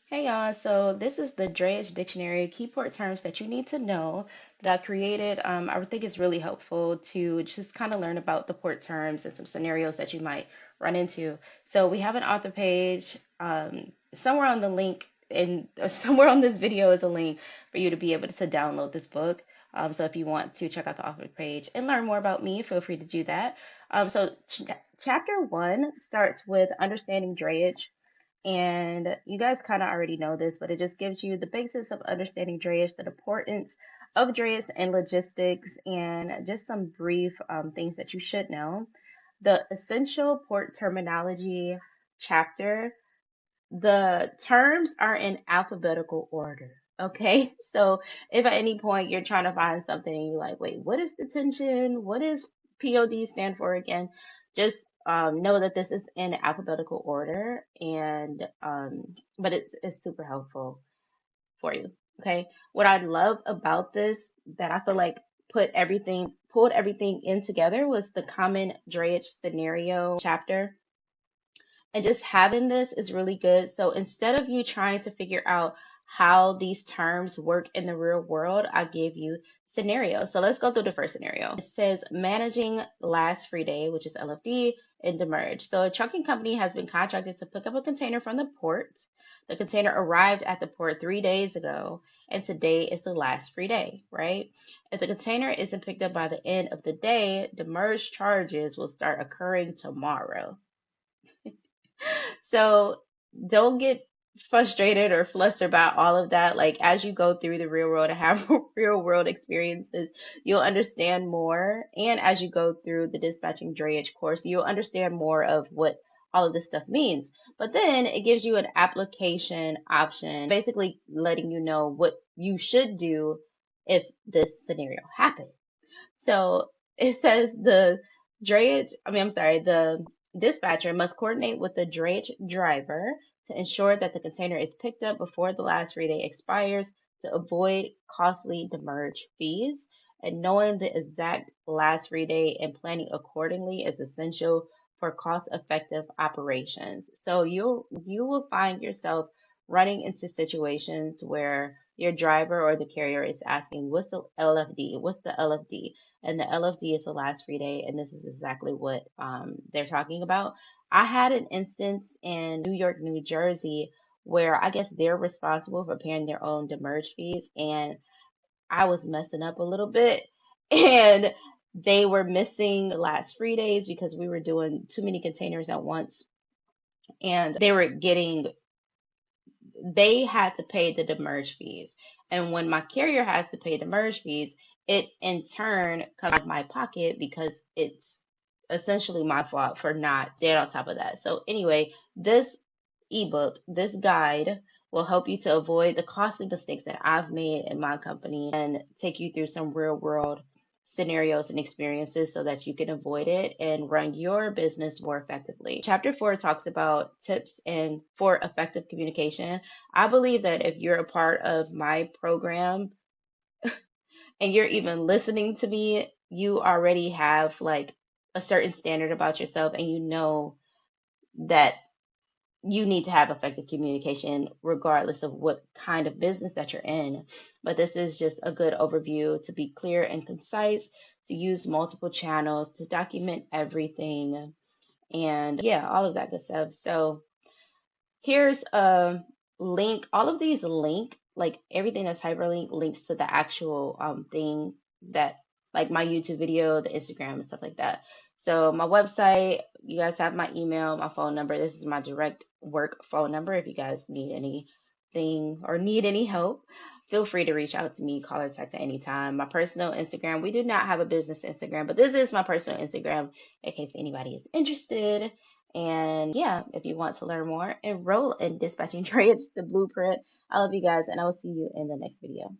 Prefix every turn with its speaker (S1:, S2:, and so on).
S1: Hey y'all, so this is the Drayage Dictionary, keyport terms that you need to know that I created. I would think it's really helpful to just kind of learn about the port terms and some scenarios that you might run into. So we have an author page. Somewhere on the link in somewhere on this video is a link for you to be able to download this book. So if you want to check out the author page and learn more about me, feel free to do that. Chapter 1 starts with understanding drayage. And you guys kind of already know this, but it just gives you the basics of understanding drayage, the importance of drayage and logistics, and just some brief things that you should know. The essential port terminology chapter, the terms are in alphabetical order. Okay, so if at any point you're trying to find something and you're like, wait, what is detention? What is POD stand for again? Just know that this is in alphabetical order, and but it's super helpful for you. Okay, what I love about this that I feel like pulled everything in together was the common drayage scenario chapter, and just having this is really good. So instead of you trying to figure out how these terms work in the real world, I give you scenarios. So let's go through the first scenario. It says managing last free day, which is LFD, in Demurrage. So a trucking company has been contracted to pick up a container from the port. The container arrived at the port 3 days ago, and today is the last free day, right? If the container isn't picked up by the end of the day, demurrage charges will start occurring tomorrow. So don't get frustrated or flustered about all of that. Like as you go through the real world and have real world experiences, you'll understand more. And as you go through the dispatching drayage course, you'll understand more of what all of this stuff means. But then it gives you an application option, basically letting you know what you should do if this scenario happens. So it says the dispatcher must coordinate with the drayage driver to ensure that the container is picked up before the last free day expires to avoid costly demurrage fees. And knowing the exact last free day and planning accordingly is essential for cost-effective operations. So you will find yourself running into situations where your driver or the carrier is asking, what's the LFD? What's the LFD? And the LFD is the last free day, and this is exactly what they're talking about. I had an instance in New York, New Jersey, where I guess they're responsible for paying their own demurrage fees, and I was messing up a little bit, and they were missing the last free days because we were doing too many containers at once, and they had to pay the demurrage fees. And when my carrier has to pay demurrage fees, it in turn comes out of my pocket because it's essentially my fault for not staying on top of that. So anyway, this ebook, this guide will help you to avoid the costly mistakes that I've made in my company and take you through some real world scenarios and experiences so that you can avoid it and run your business more effectively. Chapter 4 talks about tips and for effective communication. I believe that if you're a part of my program and you're even listening to me, you already have like a certain standard about yourself, and you know that you need to have effective communication regardless of what kind of business that you're in. But this is just a good overview to be clear and concise, to use multiple channels, to document everything, and yeah, all of that good stuff. So here's a link. All of these link, like everything that's hyperlink links to the actual thing that like my YouTube video, the Instagram and stuff like that. So my website, you guys have my email, my phone number. This is my direct work phone number. If you guys need anything or need any help, feel free to reach out to me, call or text at any time. My personal Instagram, we do not have a business Instagram, but this is my personal Instagram in case anybody is interested. And yeah, if you want to learn more, enroll in Dispatching Drayage, the blueprint. I love you guys, and I will see you in the next video.